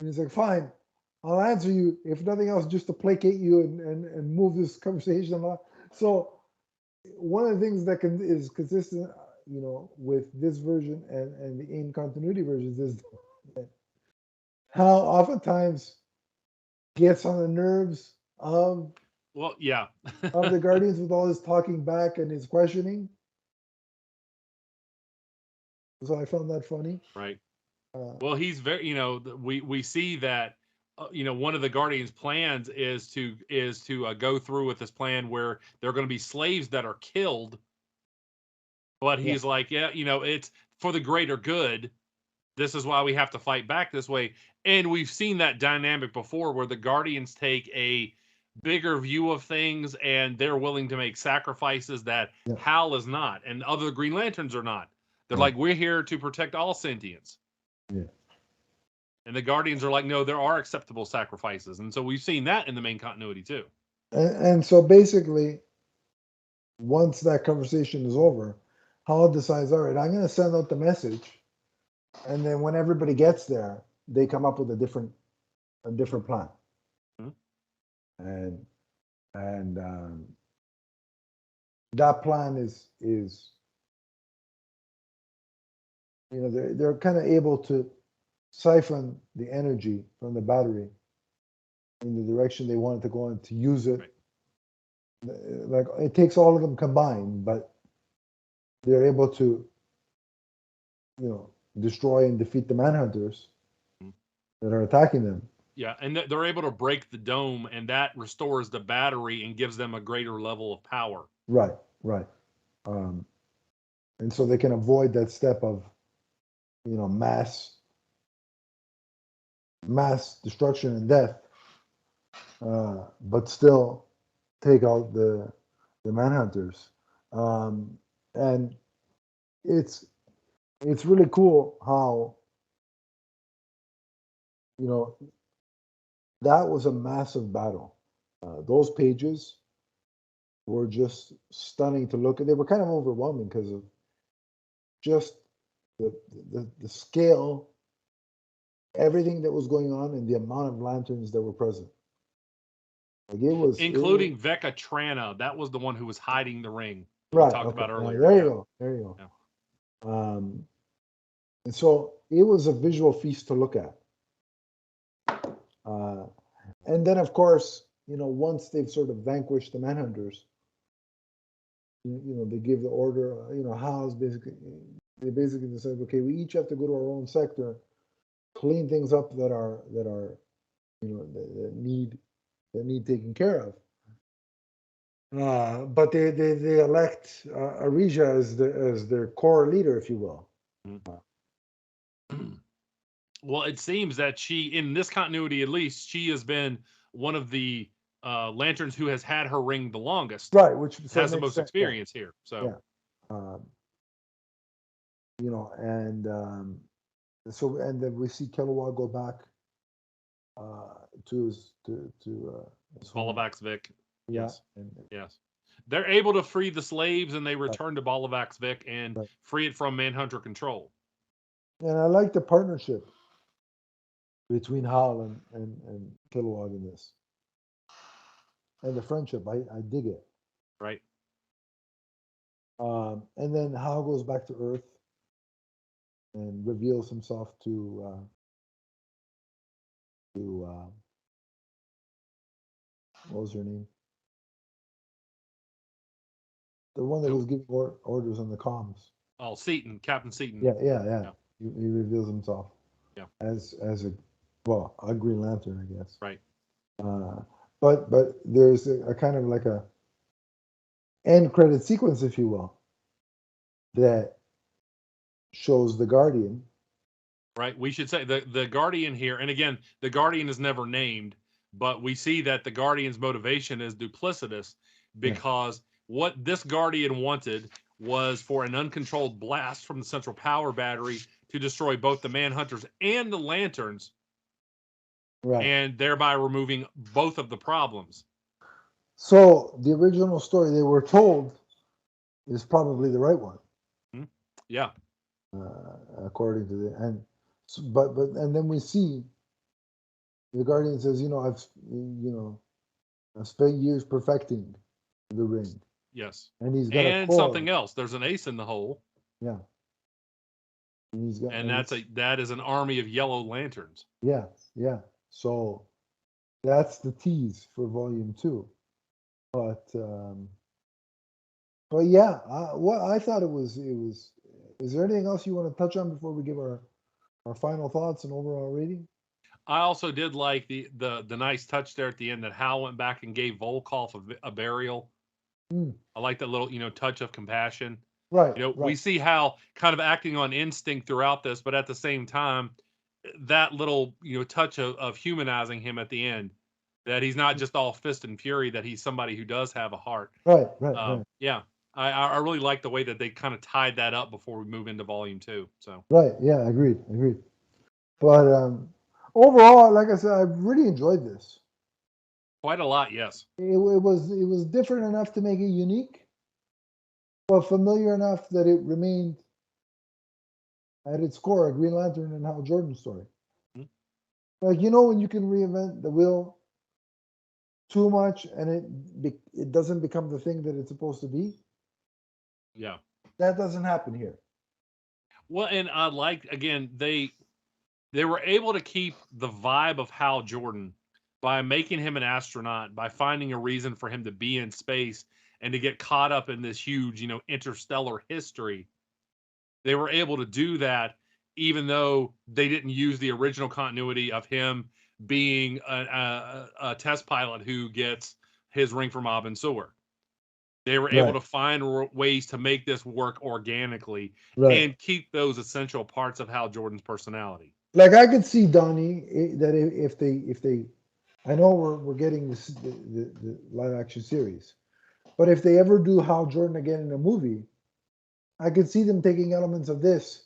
And he's like, "Fine, I'll answer you, if nothing else, just to placate you and move this conversation along." So one of the things that is consistent, with this version and the in continuity versions is how oftentimes gets on the nerves of Well, yeah. the Guardians with all his talking back and his questioning. So I found that funny. Right. Uh, Well, he's very, we see that, one of the Guardians' plans is to go through with this plan where there are going to be slaves that are killed. But Yeah. he's like, yeah, it's for the greater good. This is why we have to fight back this way. And we've seen that dynamic before where the Guardians take a bigger view of things and they're willing to make sacrifices that Yeah. Hal is not and other Green Lanterns are not. They're Yeah. like, we're here to protect all sentience. Yeah. And the Guardians are like, no, there are acceptable sacrifices. And so we've seen that in the main continuity too. And so basically, once that conversation is over, Hal decides, all right, I'm going to send out the message, and then when everybody gets there, they come up with a different plan. Mhm. And that plan is they're kind of able to siphon the energy from the battery in the direction they want it to go and to use it. Right. Like it takes all of them combined, but they're able to destroy and defeat the Manhunters that are attacking them. Yeah, and they're able to break the dome, and that restores the battery and gives them a greater level of power. Right. And so they can avoid that step of mass destruction and death, but still take out the Manhunters. And it's really cool how that was a massive battle. Those pages were just stunning to look at. They were kind of overwhelming because of just the scale, everything that was going on, and the amount of lanterns that were present. Like including Vecca Trana. That was the one who was hiding the ring that right, we talked about earlier. There you go. Yeah. And so it was a visual feast to look at. And then, of course, once they've sort of vanquished the Manhunters, they give the order. Hal's they basically decide, okay, we each have to go to our own sector, clean things up that need taken care of. But they elect Arija as their core leader, if you will. Well, it seems that she, in this continuity at least, she has been one of the lanterns who has had her ring the longest. Right, which has the most experience here. So, and then we see Kilowog go back to his Polavax Vic. Yeah. Yes. They're able to free the slaves, and they return to Bolivax Vic and Right. free it from Manhunter control. And I like the partnership between Hal and Kilowog in this. And the friendship, I dig it. Right. And then Hal goes back to Earth and reveals himself to what was her name? The one that was giving orders on the comms. Oh, Seaton, Captain Seaton. Yeah. He reveals himself. Yeah. As a Green Lantern, I guess. Right. But there's a kind of like a end credit sequence, if you will, that shows the Guardian. Right. We should say the Guardian here, and again, the Guardian is never named, but we see that the Guardian's motivation is duplicitous because what this Guardian wanted was for an uncontrolled blast from the central power battery to destroy both the Manhunters and the Lanterns, Right. and thereby removing both of the problems. So the original story they were told is probably the right one. Yeah. According to the and then we see the Guardian says, I've spent years perfecting the ring. Yes. And he's got and something else. There's an ace in the hole. Yeah. And he's got, and that is an army of yellow lanterns. Yeah. So that's the tease for volume 2. But yeah, I thought it was. Is there anything else you want to touch on before we give our final thoughts and overall rating? I also did like the nice touch there at the end that Hal went back and gave Volkov a burial. I like that little touch of compassion. Right. We see Hal kind of acting on instinct throughout this, but at the same time, that little touch of humanizing him at the end, that he's not just all fist and fury, that he's somebody who does have a heart. Right. Yeah. I really like the way that they kind of tied that up before we move into volume 2. So right, yeah, agreed. But overall, like I said, I really enjoyed this. Quite a lot, yes. It was different enough to make it unique, but familiar enough that it remained at its core a Green Lantern and Hal Jordan story. Mm-hmm. Like when you can reinvent the wheel too much and it doesn't become the thing that it's supposed to be. Yeah. That doesn't happen here. Well, and I like, again, they were able to keep the vibe of Hal Jordan by making him an astronaut, by finding a reason for him to be in space and to get caught up in this huge, interstellar history. They were able to do that even though they didn't use the original continuity of him being a test pilot who gets his ring from Abin Sur. They were able to find ways to make this work organically and keep those essential parts of Hal Jordan's personality. Like I could see Donnie that if they, I know we're getting the live action series, but if they ever do Hal Jordan again in a movie, I could see them taking elements of this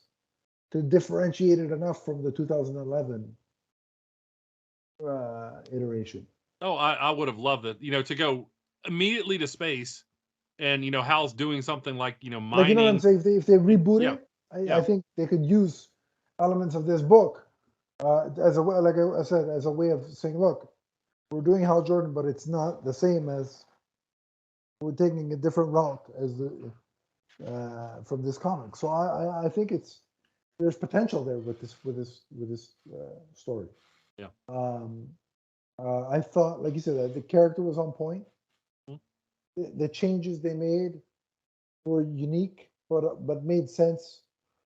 to differentiate it enough from the 2011 iteration. Oh, I would have loved it, to go immediately to space. And Hal's doing something like mining. Like what I'm saying, if they reboot it, I think they could use elements of this book as a way, like I said, as a way of saying, look, we're doing Hal Jordan, but it's not the same as we're taking a different route as from this comic. So I think there's potential there with this story. Yeah. I thought, like you said, the character was on point. The changes they made were unique, but made sense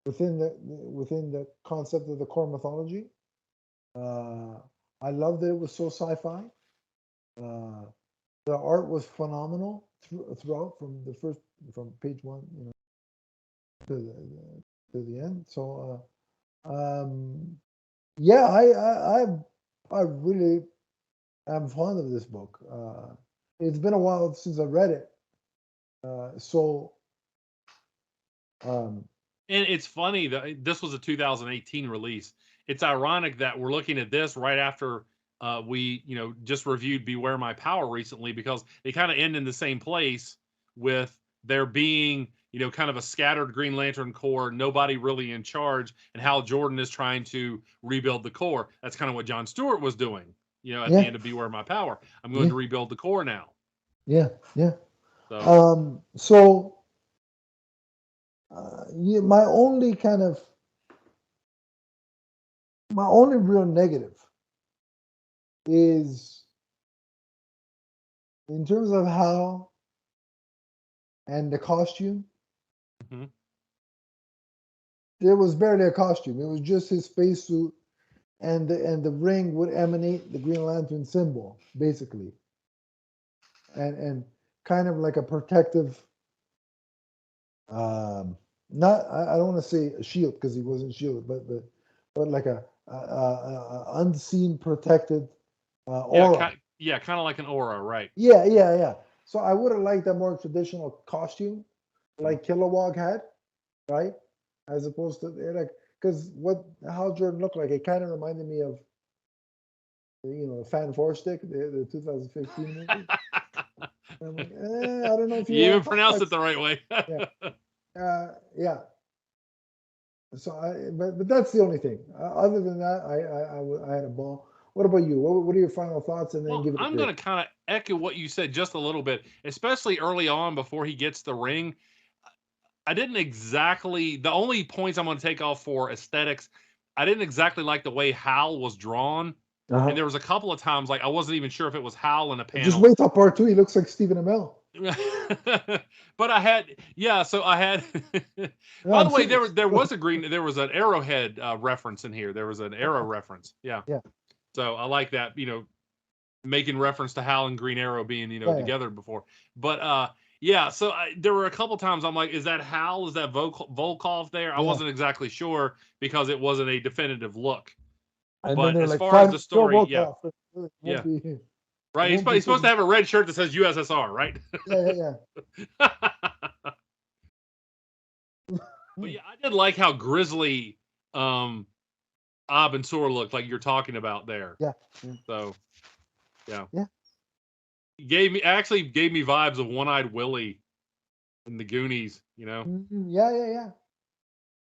within the concept of the core mythology. I loved that it was so sci-fi. The art was phenomenal throughout from page 1, to the end. So, yeah, I really am fond of this book. It's been a while since I read it. And it's funny that this was a 2018 release. It's ironic that we're looking at this right after we just reviewed Beware My Power recently, because they kind of end in the same place, with there being kind of a scattered Green Lantern Corps, nobody really in charge, and Hal Jordan is trying to rebuild the Corps. That's kind of what John Stewart was doing at the Yeah. end of Beware My Power. I'm going Yeah. to rebuild the Corps now. Yeah. Yeah. So So my only real negative is in terms of Hal and the costume. mhm. There was barely a costume. It was just his spacesuit, and the ring would emanate the Green Lantern symbol, basically, and kind of like a protective. Not I don't want to say a shield because he wasn't shielded, but like a unseen protected aura. Kind of like an aura, right? Yeah. So I would have liked a more traditional costume, Mhm. like Kilowog had, right? As opposed to like, because what how Jordan looked like, it kind of reminded me of Fan Four Stick, the 2015 movie. And I'm like, I don't know if you You even want pronounced it complex. the right way. Yeah, yeah. So but that's the only thing. Other than that, I had a ball. What about you? What are your final thoughts? And then Well, give it a I'm grade. going to kind of echo what you said just a little bit, especially early on before he gets the ring. I didn't exactly, the only points I'm going to take off for aesthetics, I didn't exactly like the way Hal was drawn. And Uh-huh. there was a couple of times, like, I wasn't even sure if it was Hal in a Just panel. wait till part two. He looks like Stephen Amell. But I had, yeah, so I had, No, by I'm the way, serious. there was an Arrowhead reference in here. There was an Arrow reference. Yeah. Yeah, So I like that, making reference to Hal and Green Arrow being, yeah. together before. But yeah, so there were a couple times I'm like, is that Hal? Is that Volkov there? I Yeah. wasn't exactly sure because it wasn't a definitive look. And then But they're as like, far as five, the Joe story, yeah, Volkov. It won't yeah, be. It right. won't be He's supposed to Sidney. have a red shirt that says USSR, right? Yeah. But yeah, I did like how grisly Ab and Sur looked, like you're talking about there. Yeah. So yeah, Yeah. gave me vibes of One-Eyed Willie in the Goonies. Yeah.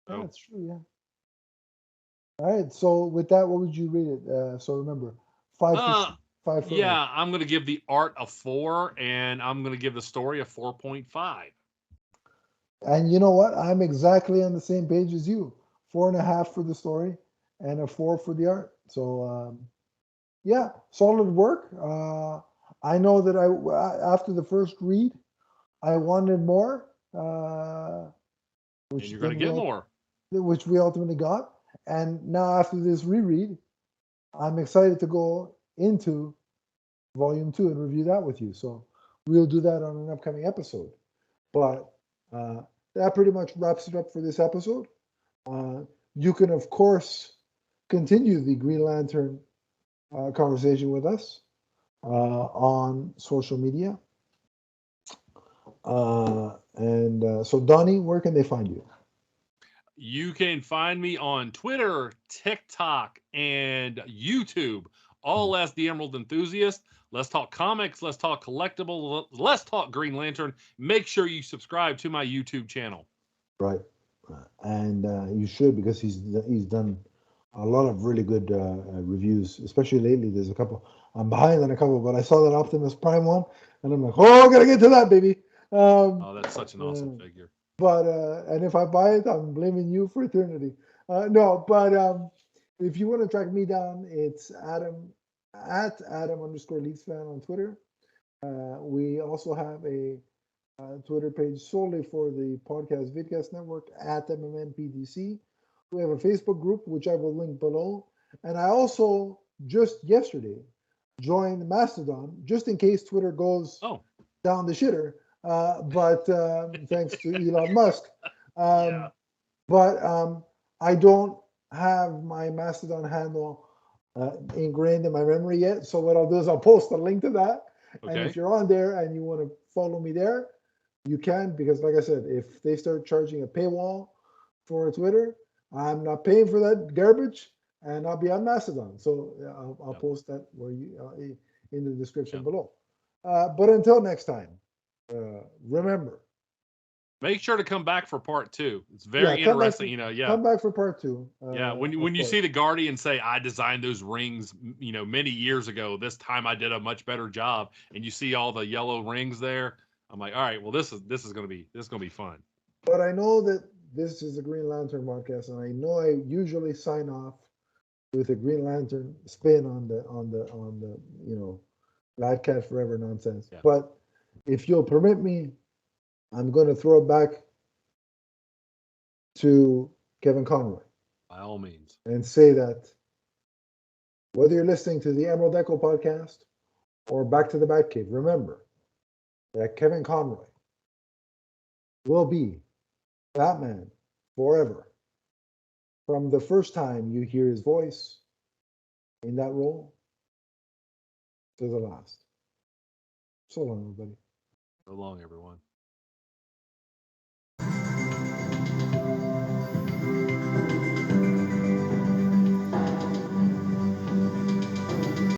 So, That's true. Yeah. All right. So with that, what would you rate it? So remember, five for uh, five for me. yeah, I'm gonna give the art a 4, and I'm gonna give the story a 4.5. And you know what? I'm exactly on the same page as you. 4.5 for the story, and a 4 for the art. So yeah, solid work. I know that after the first read, I wanted more, And which you're gonna then we get more. which we ultimately got. And now after this reread, I'm excited to go into volume 2 and review that with you. So we'll do that on an upcoming episode. But that pretty much wraps it up for this episode. You can, of course, continue the Green Lantern conversation with us on social media. So, Donnie, where can they find you? You can find me on Twitter, TikTok, and YouTube, all as the Emerald Enthusiast. Let's talk comics, let's talk collectibles, let's talk Green Lantern. Make sure you subscribe to my YouTube channel. Right. And you should, because he's done a lot of really good reviews, especially lately. There's a couple. I'm behind on a couple, but I saw that Optimus Prime one, and I'm like, oh, I gotta get to that, baby. Oh, that's such an awesome figure. But and if I buy it, I'm blaming you for eternity. No, but if you want to track me down, it's Adam at Adam_Leafs fan on Twitter. We also have a Twitter page solely for the podcast Vidcast Network at MMNPDC. We have a Facebook group, which I will link below. And I also just yesterday joined Mastodon, just in case Twitter goes down the shitter. But thanks to Elon Musk. Yeah. But I don't have my Mastodon handle ingrained in my memory yet. So what I'll do is I'll post a link to that. And if Okay. you're on there and you want to follow me there, you can, because like I said, if they start charging a paywall for Twitter, I'm not paying for that garbage. and I'll be on Mastodon. So I'll Yep. post that where you in the description Yep. below. But until next time, remember. Make sure to come back for part 2. It's Yeah, very interesting. You know, yeah. come back for part 2. Yeah, when of you course. see the Guardian say, "I designed those rings, many years ago. This time I did a much better job," and you see all the yellow rings there, I'm like, "All right, well, this is gonna be fun." But I know that this is a Green Lantern podcast, and I know I usually sign off with a Green Lantern spin on the Mad Cat Forever nonsense. Yeah. But if you'll permit me, I'm going to throw it back to Kevin Conroy By all means, and say that whether you're listening to the Emerald Echo podcast or Back to the Batcave, remember that Kevin Conroy will be Batman forever. From the first time you hear his voice in that role to the last. So long, everybody. so long, everyone.